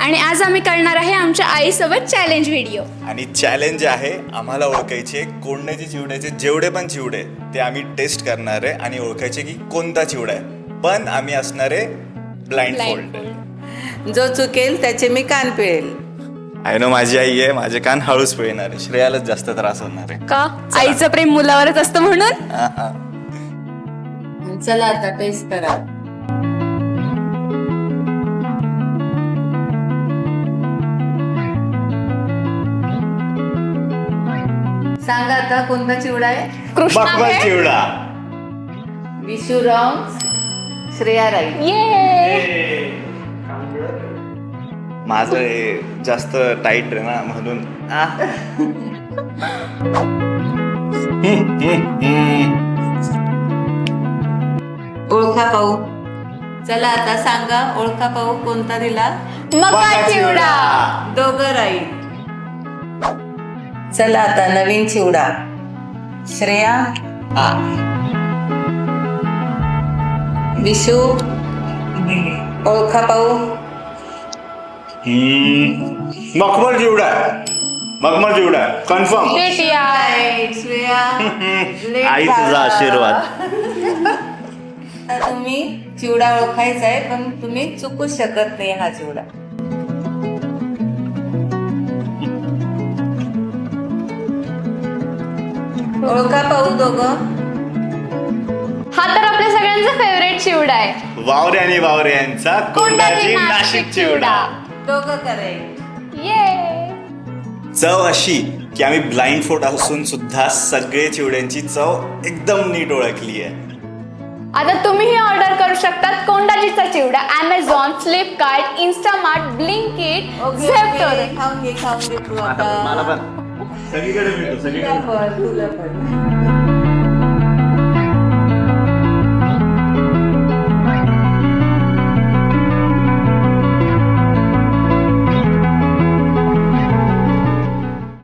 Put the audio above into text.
आणि आज आम्ही करणार आहे आमच्या आईसोबत चॅलेंज व्हिडिओ. आणि चॅलेंज आहे आम्हाला ओळखायचे कोंड्याचे चिवड्याचे जेवढे पण चिवडे ते आम्ही टेस्ट करणार आहे आणि ओळखायचे की कोणता चिवडा आहे. पण आम्ही असणार आहे ब्लाइंड फोल्ड. जो चुकेल त्याचे मी कान पिळेल. आय नो माझी आई आहे, माझे कान हळूच पिळणार आहे. श्रेयालाच जास्त त्रास होणार आहे. का? आईचं प्रेम मुलावरच असतं म्हणून. चला आता टेस्ट करा. सांगा आता कोणता चिवडा आहे? कृष्णा मखमल आहे. चिवडा. Vishu wrong, Shreya right. ये माझं हे जास्त टाईट आहे ना म्हणून. ओळखा पाहू. चला आता सांगा ओळखा पाहू कोणता दिला? मका चिवडा. दोघं राईट. चला आता नवीन चिवडा. श्रेया विशू ओळखा पाहू. मखमल चिवडा. मखमल चिवडा कन्फर्म. श्रेया आई तुझा आशीर्वाद. आता तुम्ही चिवडा ओळखायचा आहे पण तुम्ही चुकू शकत नाही हा चिवडा. ओळखा पाहू दोघं. हा तर आपल्या सगळ्यांचा फेवरेट चिवडा आहे. वावरे आणि वावरे यांचा कोंडाची नाशिक चिवडा. दोघं करेक्ट. ये चव अशी की आम्ही ब्लाइंड फोल्ड असून सुद्धा सगळे चिवड्यांची चव एकदम नीट ओळखली आहे. आता तुम्हीही ऑर्डर करू शकतात कोंडाजीचा चिवडा Amazon, फ्लिपकार्ट, इंस्टामार्ट, ब्लिंकिट, झेप्टोवर. खाऊन घे तू आता. मला पण सगळीकडे मिळतो. तुला पण.